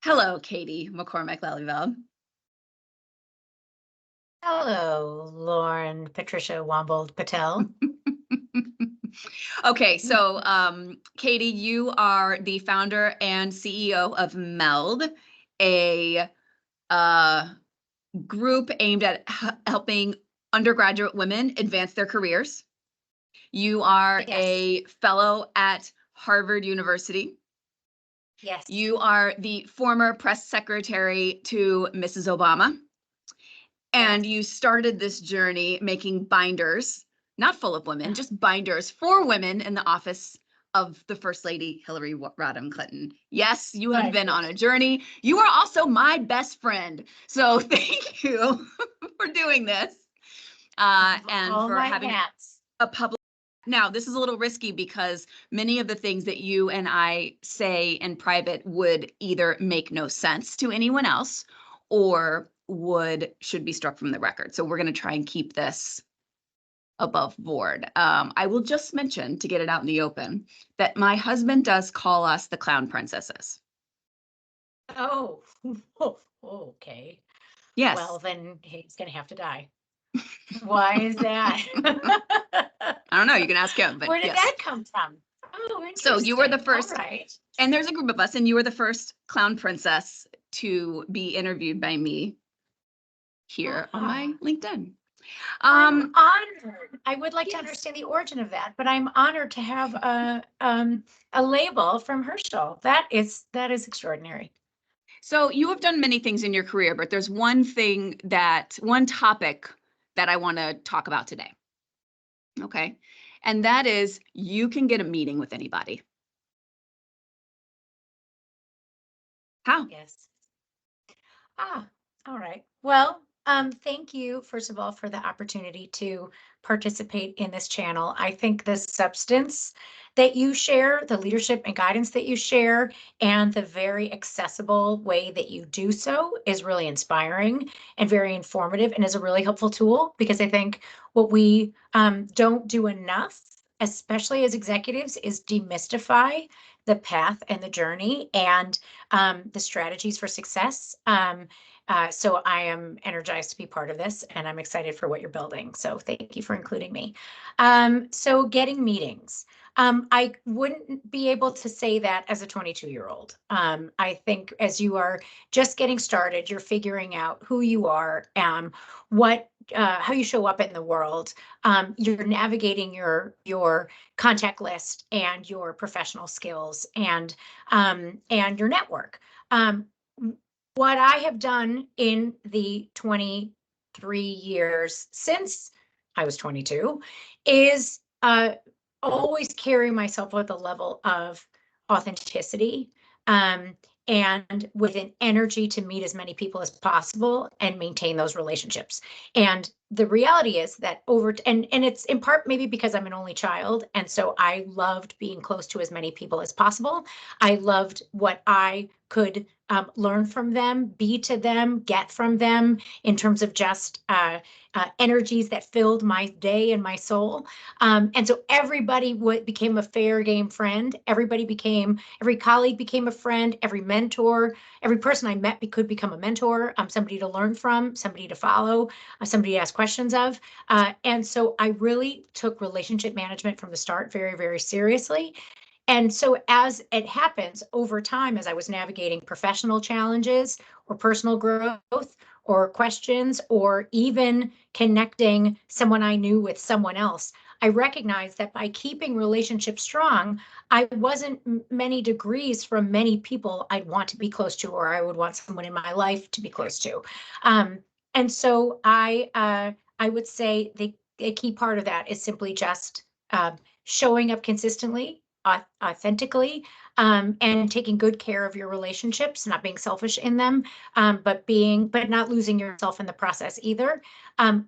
Hello, Katie McCormick Lelyveld. Hello, Lauren Patricia Wombold Patel. Okay, so Katie, you are the founder and CEO of MELD, a group aimed at helping undergraduate women advance their careers. You are Yes. a fellow at Harvard University. Yes. You are the former press secretary to Mrs. Obama. And Yes. you started this journey making binders, not full of women, just binders for women in the office of the First Lady Hillary Rodham Clinton. Yes, you have been on a journey. You are also my best friend. So thank you for doing this and all for my having hats. a public. Now, this is a little risky because many of the things that you and I say in private would either make no sense to anyone else or should be struck from the record. So we're going to try and keep this above board. I will just mention, to get it out in the open, that my husband does call us the clown princesses. Oh, okay. Yes. Well, then he's going to have to die. Why is that? I don't know. You can ask him. But Where did yes. that come from? Oh, interesting. So you were the first, all right. And there's a group of us, and you were the first clown princess to be interviewed by me here on my LinkedIn. I'm honored. I would like to understand the origin of that, but I'm honored to have a label from Herschel. That is extraordinary. So you have done many things in your career, but there's one topic that I want to talk about today. Okay. And that is you can get a meeting with anybody. How? Yes. All right. Well, thank you, first of all, for the opportunity to participate in this channel. I think the substance that you share, the leadership and guidance that you share, and the very accessible way that you do so is really inspiring and very informative and is a really helpful tool, because I think what we don't do enough, especially as executives, is demystify the path and the journey and the strategies for success. So I am energized to be part of this, and I'm excited for what you're building. So thank you for including me. So getting meetings. I wouldn't be able to say that as a 22-year-old. I think as you are just getting started, you're figuring out who you are, how you show up in the world. You're navigating your contact list and your professional skills and your network. What I have done in the 23 years since I was 22 is always carry myself with a level of authenticity and with an energy to meet as many people as possible and maintain those relationships. And the reality is that and it's in part maybe because I'm an only child, and so I loved being close to as many people as possible. I loved what I could learn from them, be to them, get from them in terms of just energies that filled my day and my soul. And so everybody became a fair game friend. Every colleague became a friend, every mentor, every person I met could become a mentor, somebody to learn from, somebody to follow, somebody to ask questions of. And so I really took relationship management from the start very, very seriously. And so as it happens over time, as I was navigating professional challenges or personal growth or questions, or even connecting someone I knew with someone else, I recognized that by keeping relationships strong, I wasn't many degrees from many people I'd want to be close to, or I would want someone in my life to be close to. And so I would say a key part of that is simply just showing up consistently, authentically, and taking good care of your relationships, not being selfish in them, but not losing yourself in the process either.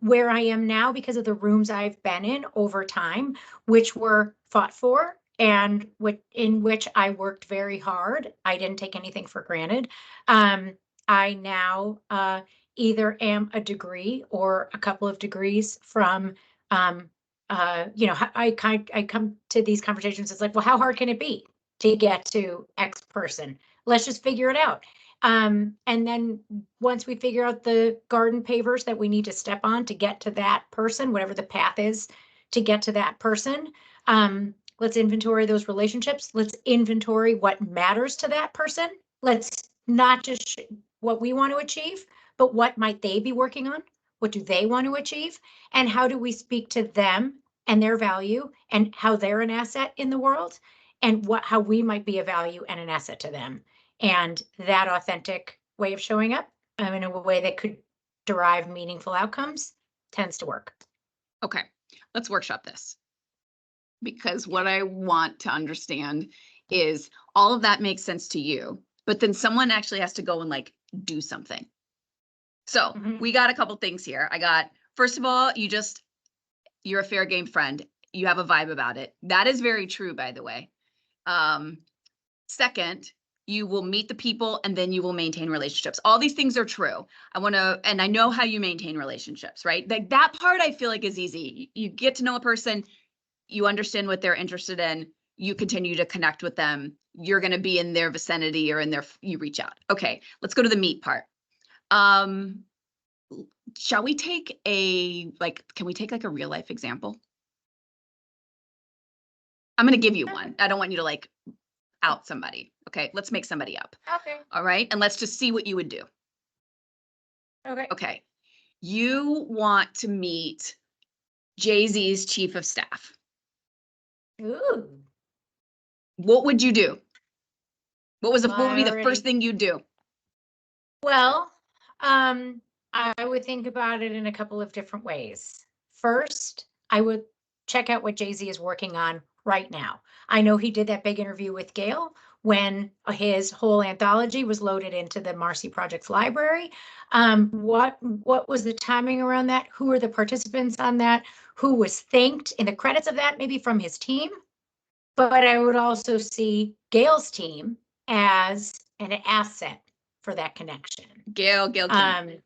Where I am now, because of the rooms I've been in over time, which were fought for and in which I worked very hard, I didn't take anything for granted. I now either am a degree or a couple of degrees from I come to these conversations. It's like, well, how hard can it be to get to X person? Let's just figure it out. And then once we figure out the garden pavers that we need to step on to get to that person, whatever the path is to get to that person, let's inventory those relationships. Let's inventory what matters to that person. Let's not just what we want to achieve, but what might they be working on? What do they want to achieve? And how do we speak to them and their value and how they're an asset in the world and how we might be a value and an asset to them. And that authentic way of showing up in a way that could derive meaningful outcomes tends to work. Okay, let's workshop this. Because what I want to understand is all of that makes sense to you, but then someone actually has to go and like do something. So we got a couple things here. I got, first of all, you're a fair game friend. You have a vibe about it. That is very true, by the way. Second, you will meet the people and then you will maintain relationships. All these things are true. And I know how you maintain relationships, right? Like that part I feel like is easy. You get to know a person, you understand what they're interested in, you continue to connect with them. You're going to be in their vicinity or you reach out. Okay, let's go to the meat part. Shall we take can we take like a real life example? I'm going to give you one. I don't want you to like out somebody. Okay, let's make somebody up. Okay. All right, and let's just see what you would do. Okay. Okay, you want to meet Jay-Z's chief of staff. Ooh. What would you do? What would be the first thing you'd do? Well, I would think about it in a couple of different ways. First, I would check out what Jay-Z is working on right now. I know he did that big interview with Gail when his whole anthology was loaded into the Marcy Project's library. What was the timing around that? Who were the participants on that? Who was thanked in the credits of that, maybe from his team? But I would also see Gail's team as an asset for that connection. Gail King.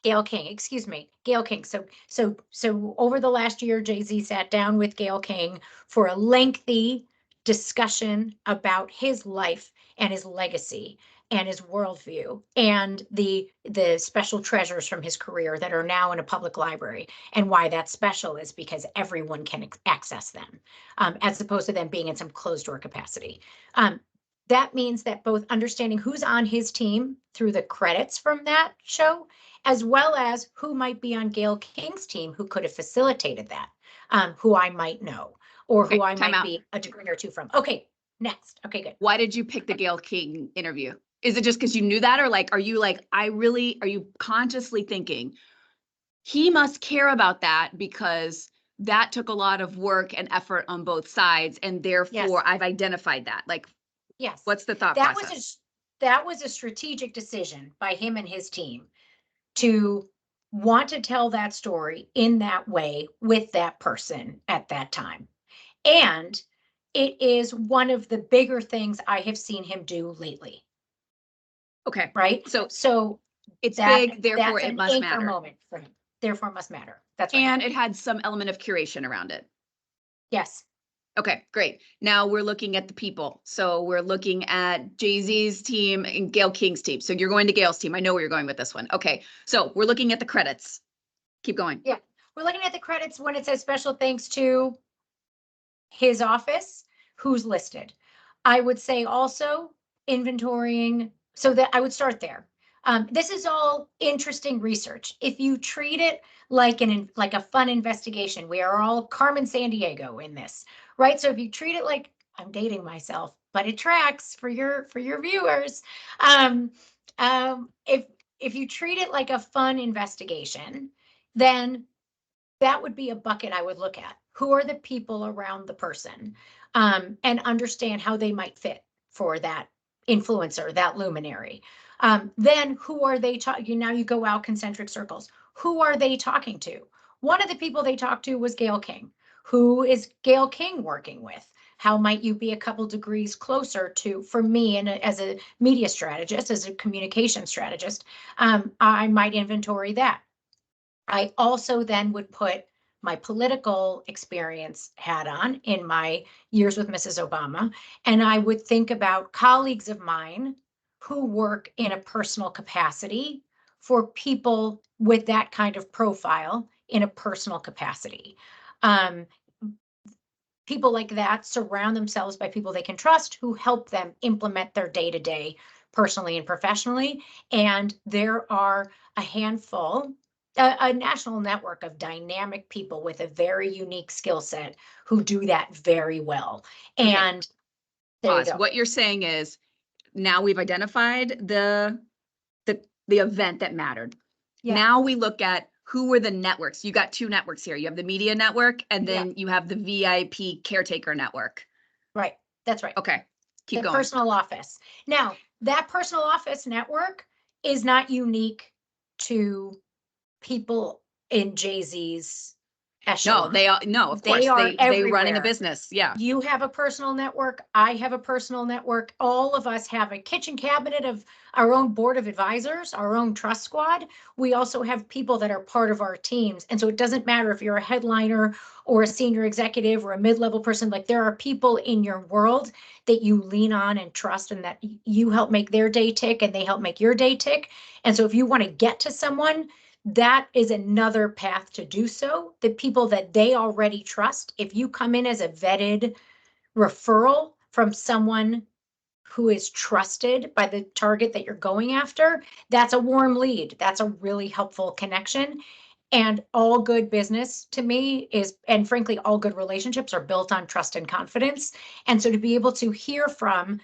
Gail King, excuse me, Gail King. So over the last year, Jay-Z sat down with Gail King for a lengthy discussion about his life and his legacy and his worldview and the special treasures from his career that are now in a public library. And why that's special is because everyone can access them, as opposed to them being in some closed door capacity. That means that both understanding who's on his team through the credits from that show, as well as who might be on Gail King's team who could have facilitated that, who I might know, or who I might be a degree or two from. Okay, next. Okay, good. Why did you pick the Gail King interview? Is it just because you knew that, or like, are you consciously thinking he must care about that because that took a lot of work and effort on both sides, and therefore I've identified that? Like, yes, what's the thought process? That was a strategic decision by him and his team to want to tell that story in that way with that person at that time. And it is one of the bigger things I have seen him do lately. Okay. Right? So it's big, therefore it must matter. Moment for him. Therefore it must matter. That's right. And it had some element of curation around it. Yes. Okay, great. Now we're looking at the people. So we're looking at Jay-Z's team and Gail King's team. So you're going to Gail's team. I know where you're going with this one. Okay, so we're looking at the credits. Keep going. Yeah, we're looking at the credits when it says special thanks to his office, who's listed. I would say also inventorying, so that I would start there. This is all interesting research. If you treat it like a fun investigation, we are all Carmen Sandiego in this, right? So if you treat it like, I'm dating myself, but it tracks for your viewers. If you treat it like a fun investigation, then that would be a bucket I would look at. Who are the people around the person, and understand how they might fit for that influencer, that luminary. Then who are they talking? Now you go out concentric circles. Who are they talking to? One of the people they talked to was Gail King. Who is Gail King working with? How might you be a couple degrees closer to, for me, and as a media strategist, as a communication strategist, I might inventory that. I also then would put my political experience hat on in my years with Mrs. Obama, and I would think about colleagues of mine who work in a personal capacity for people with that kind of profile in a personal capacity. People like that surround themselves by people they can trust who help them implement their day-to-day personally and professionally. And there are a handful, a national network of dynamic people with a very unique skill set who do that very well. Okay. And there you Pause. go. What you're saying is now we've identified the event that mattered. Yeah. Now we look at who were the networks. You got two networks here. You have the media network and Yeah. then you have the VIP caretaker network. Right. That's right. Okay. Keep The going. personal office. Now, that personal office network is not unique to people in Jay-Z's No, echelon. they are, no, of course, They are they running a everywhere. business. Yeah. You have a personal network. I have a personal network. All of us have a kitchen cabinet of our own board of advisors, our own trust squad. We also have people that are part of our teams. And so it doesn't matter if you're a headliner or a senior executive or a mid-level person, like there are people in your world that you lean on and trust and that you help make their day tick and they help make your day tick. And so if you want to get to someone, that is another path to do so. The people that they already trust, if you come in as a vetted referral from someone who is trusted by the target that you're going after, that's a warm lead. That's a really helpful connection. And all good business to me is, and frankly, all good relationships are built on trust and confidence. And so to be able to hear from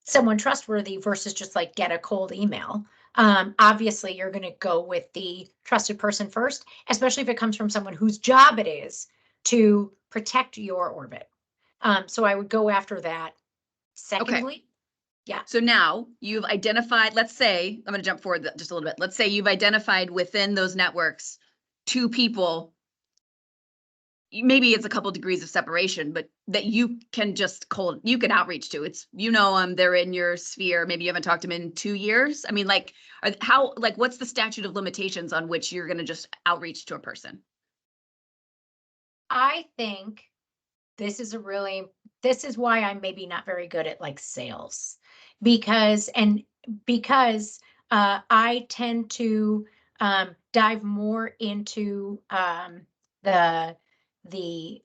someone trustworthy versus just like get a cold email. Obviously, you're going to go with the trusted person first, especially if it comes from someone whose job it is to protect your orbit. So I would go after that. Secondly, yeah. So now you've identified, let's say, I'm going to jump forward just a little bit. Let's say you've identified within those networks two people, maybe it's a couple degrees of separation, but that you can just you can outreach to. It's, they're in your sphere. Maybe you haven't talked to them in 2 years. I mean, like, what's the statute of limitations on which you're going to just outreach to a person? I think this is why I'm maybe not very good at like sales because I tend to dive more into the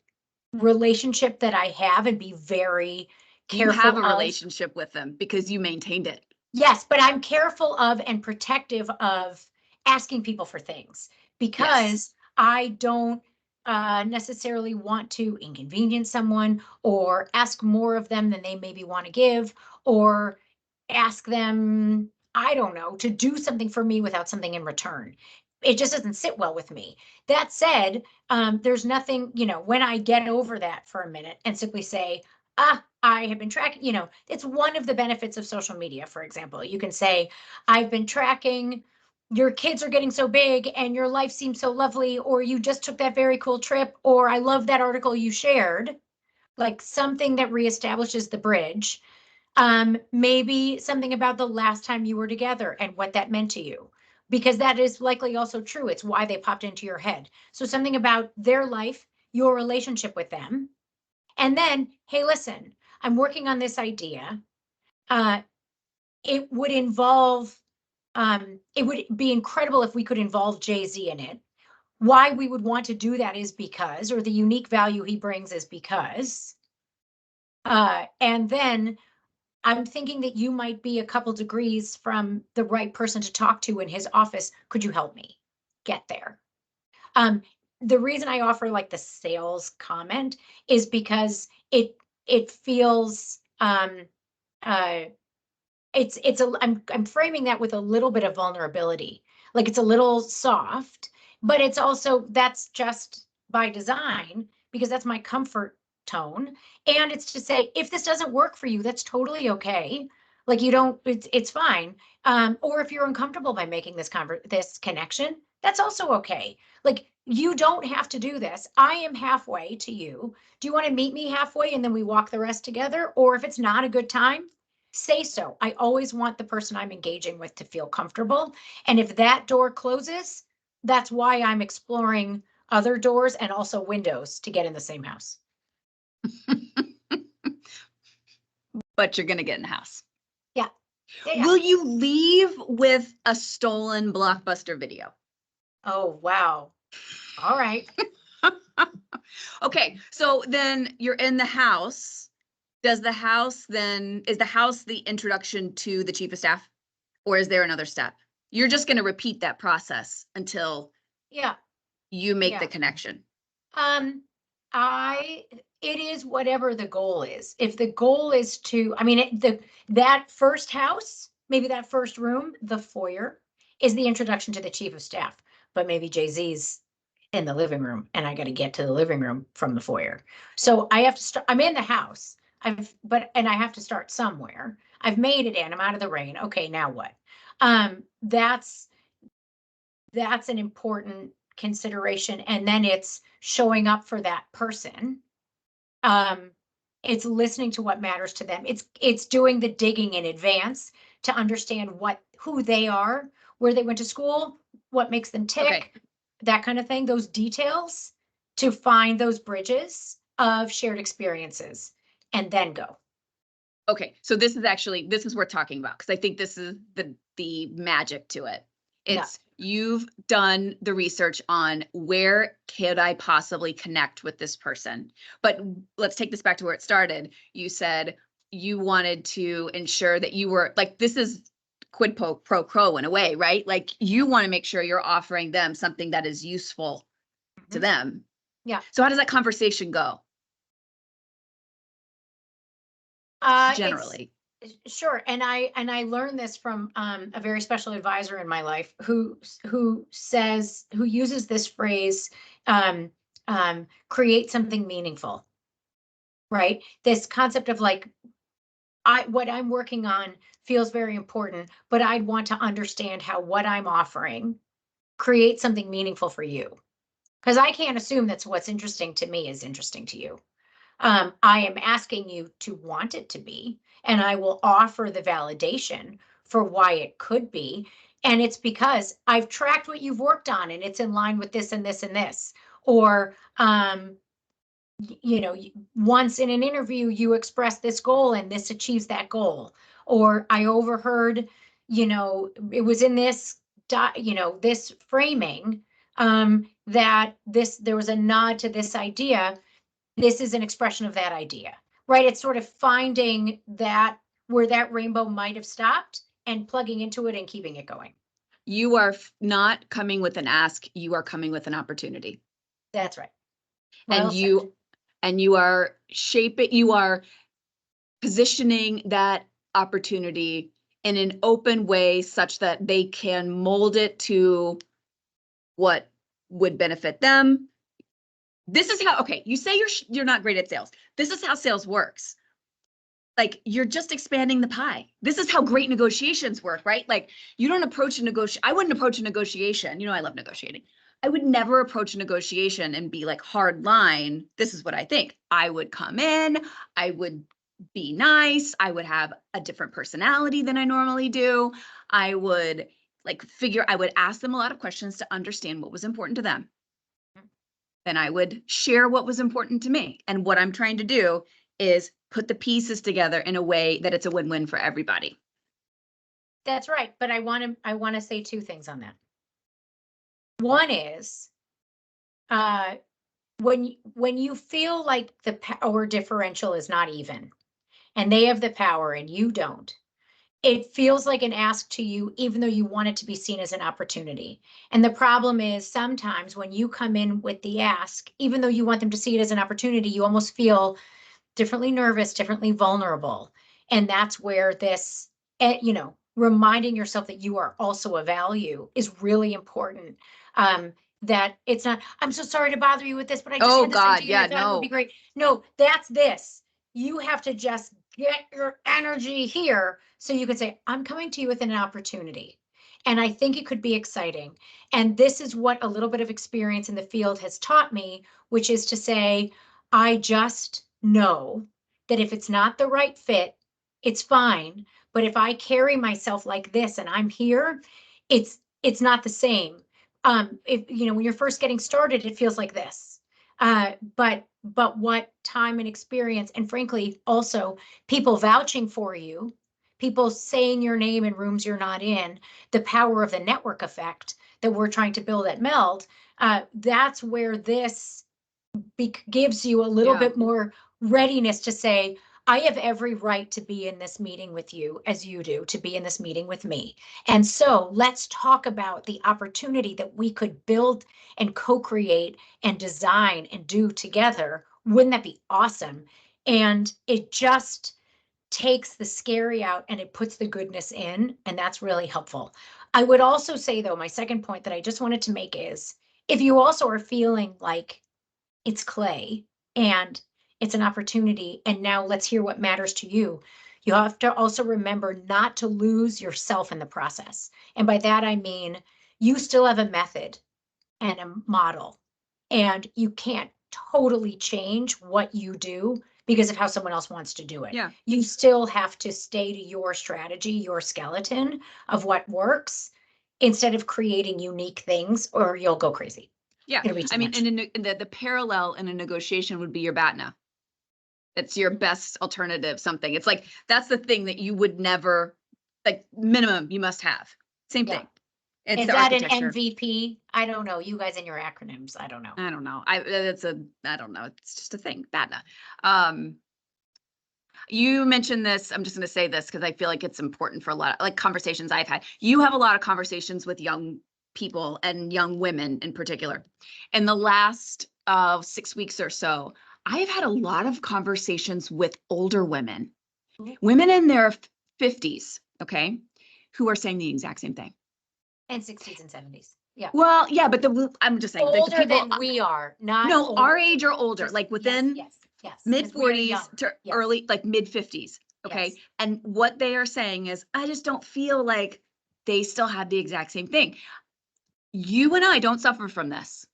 relationship that I have and be very You have careful a of. relationship with them because you maintained it. Yes, but I'm careful of and protective of asking people for things because I don't necessarily want to inconvenience someone or ask more of them than they maybe want to give or ask them, I don't know, to do something for me without something in return. It just doesn't sit well with me. That said, there's nothing, when I get over that for a minute and simply say, I have been tracking, it's one of the benefits of social media, for example. You can say, I've been tracking, your kids are getting so big and your life seems so lovely, or you just took that very cool trip, or I love that article you shared, like something that reestablishes the bridge. Maybe something about the last time you were together and what that meant to you, because that is likely also true. It's why they popped into your head. So something about their life, your relationship with them. And then, hey, listen, I'm working on this idea. It would be incredible if we could involve Jay-Z in it. Why we would want to do that is because, or the unique value he brings is because. And then I'm thinking that you might be a couple degrees from the right person to talk to in his office. Could you help me get there? The reason I offer like the sales comment is because it feels I'm framing that with a little bit of vulnerability. Like it's a little soft, but it's also, that's just by design because that's my comfort tone. And it's to say, if this doesn't work for you, that's totally okay. Like it's fine. Or if you're uncomfortable by making this connection, that's also okay. Like you don't have to do this. I am halfway to you. Do you want to meet me halfway and then we walk the rest together? Or if it's not a good time, say so. I always want the person I'm engaging with to feel comfortable. And if that door closes, that's why I'm exploring other doors and also windows to get in the same house. But you're going to get in the house. Yeah. Yeah. Will you leave with a stolen Blockbuster video? Oh, wow. All right. Okay, so then you're in the house. Is the house the introduction to the chief of staff? Or is there another step? You're just going to repeat that process until Yeah. you make the Yeah. connection. Um, it is whatever the goal is. If the goal is to, I mean, that first house, maybe that first room, the foyer, is the introduction to the chief of staff. But maybe Jay-Z's in the living room and I got to get to the living room from the foyer. So I have to start, I'm in the house. And I have to start somewhere. I've made it in, I'm out of the rain. Okay, now what? That's an important consideration. And then it's showing up for that person. It's listening to what matters to them. It's doing the digging in advance to understand who they are, where they went to school, what makes them tick, Okay. that kind of thing, those details, to find those bridges of shared experiences and then go. Okay, so this is worth talking about because I think this is the magic to it. It's you've done the research on where could I possibly connect with this person. But let's take this back to where it started. You said you wanted to ensure that you were like, this is quid pro quo in a way, right? Like you want to make sure you're offering them something that is useful to them. Yeah. So how does that conversation go? Generally. Sure. And I learned this from a very special advisor in my life who uses this phrase, create something meaningful, right? This concept of like, what I'm working on feels very important, but I'd want to understand how what I'm offering creates something meaningful for you. Because I can't assume that's what's interesting to me is interesting to you. I am asking you to want it to be, and I will offer the validation for why it could be. And it's because I've tracked what you've worked on and it's in line with this and this and this. Or, once in an interview, you express this goal and this achieves that goal. Or I overheard, it was in this, this framing, that there was a nod to this idea. This is an expression of that idea, right? It's sort of finding that where that rainbow might have stopped and plugging into it and keeping it going. You are not coming with an ask, you are coming with an opportunity. That's right. Well said. You are positioning that opportunity in an open way such that they can mold it to what would benefit them. This is how, okay, you say you're not great at sales. This is how sales works. Like you're just expanding the pie. This is how great negotiations work, right? Like you don't approach a negotiation. I wouldn't approach a negotiation. I love negotiating. I would never approach a negotiation and be like hard line. This is what I think. I would come in, I would be nice. I would have a different personality than I normally do. I would I would ask them a lot of questions to understand what was important to them. Then I would share what was important to me. And what I'm trying to do is put the pieces together in a way that it's a win-win for everybody. That's right. But I want to say two things on that. One is, when you feel like the power differential is not even, and they have the power and you don't, it feels like an ask to you, even though you want it to be seen as an opportunity. And the problem is sometimes when you come in with the ask, even though you want them to see it as an opportunity, you almost feel differently nervous, differently vulnerable. And that's where this, reminding yourself that you are also a value is really important. That it's not, I'm so sorry to bother you with this, but I just had this idea. I thought it would be great. No, that's this. You have to just get your energy here so you can say, I'm coming to you with an opportunity. And I think it could be exciting. And this is what a little bit of experience in the field has taught me, which is to say, I just know that if it's not the right fit, it's fine. But if I carry myself like this and I'm here, it's not the same. If when you're first getting started, it feels like this. But what time and experience, and frankly, also people vouching for you, people saying your name in rooms you're not in, the power of the network effect that we're trying to build at MELD, that's where this gives you a little bit more readiness to say, I have every right to be in this meeting with you as you do, to be in this meeting with me. And so let's talk about the opportunity that we could build and co-create and design and do together. Wouldn't that be awesome? And it just takes the scary out and it puts the goodness in, and that's really helpful. I would also say, though, my second point that I just wanted to make is, if you also are feeling like it's clay and it's an opportunity, and now let's hear what matters to you, you have to also remember not to lose yourself in the process. And by that, I mean, you still have a method and a model, and you can't totally change what you do because of how someone else wants to do it. Yeah. You still have to stay to your strategy, your skeleton of what works, instead of creating unique things, or you'll go crazy. Yeah. It'll be too I mean, much. and the parallel in a negotiation would be your BATNA. It's your best alternative, something. It's like, that's the thing that you would never, like, minimum you must have. Same Yeah. thing. It's Is the that an architecture. MVP? I don't know. You guys and your acronyms. I don't know. I don't know. I don't know. It's just a thing. BATNA. You mentioned this. I'm just going to say this because I feel like it's important for a lot of like conversations I've had. You have a lot of conversations with young people and young women in particular. In the last 6 weeks or so, I've had a lot of conversations with older women, women in their 50s, okay, who are saying the exact same thing. And 60s and 70s. Yeah. Well, yeah, but I'm just saying, like, Older the people, than we are, not no, older. our age or older, Just- like within yes, yes, mid 'cause we are 40s young. to Yes. early, like mid 50s. Okay. Yes. And what they are saying is, I just don't feel like they still have the exact same thing. You and I don't suffer from this.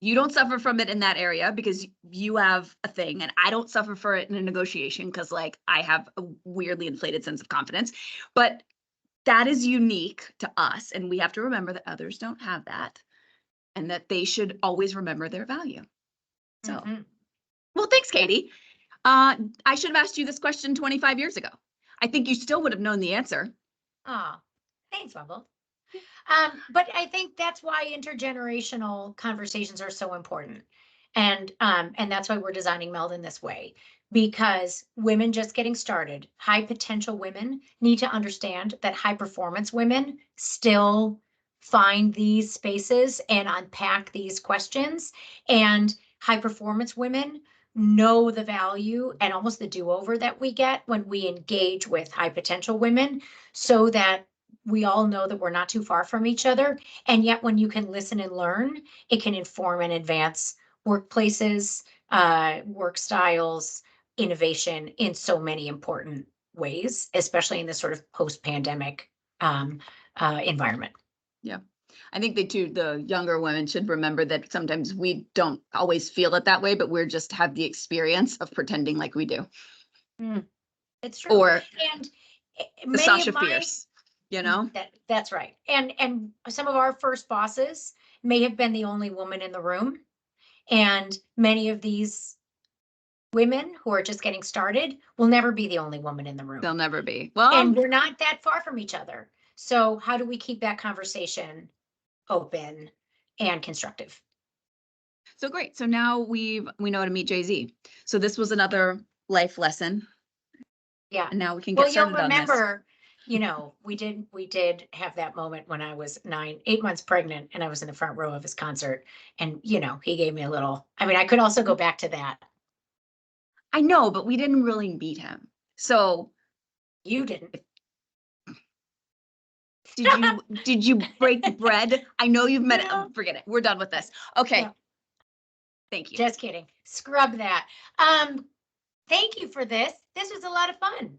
You don't suffer from it in that area because you have a thing, and I don't suffer for it in a negotiation because, like, I have a weirdly inflated sense of confidence. But that is unique to us, and we have to remember that others don't have that, and that they should always remember their value. So, well, thanks, Katie. I should have asked you this question 25 years ago. I think you still would have known the answer. Oh, thanks, Bubble. But I think that's why intergenerational conversations are so important. And that's why we're designing MELD in this way, because women just getting started, high potential women need to understand that high performance women still find these spaces and unpack these questions, and high performance women know the value and almost the do-over that we get when we engage with high potential women, so that we all know that we're not too far from each other. And yet when you can listen and learn, it can inform and advance workplaces, work styles, innovation in so many important ways, especially in this sort of post-pandemic environment. Yeah. I think the younger women should remember that sometimes we don't always feel it that way, but we're just have the experience of pretending like we do. It's true. Or and the Sasha Fierce, you know? That's right. And some of our first bosses may have been the only woman in the room. And many of these women who are just getting started will never be the only woman in the room. They'll never be. Well, and we're not that far from each other. So how do we keep that conversation open and constructive? So great. So now we know how to meet Jay-Z. So this was another life lesson. Yeah. And now we can get started on this. You'll remember, you know, we did have that moment when I was 8 months pregnant and I was in the front row of his concert, and, you know, he gave me a little, I mean, I could also go back to that. I know, but we didn't really meet him. So you didn't. Did you break bread? I know you've met it. Forget it. We're done with this. Okay. No. Thank you. Just kidding. Scrub that. Thank you for this. This was a lot of fun.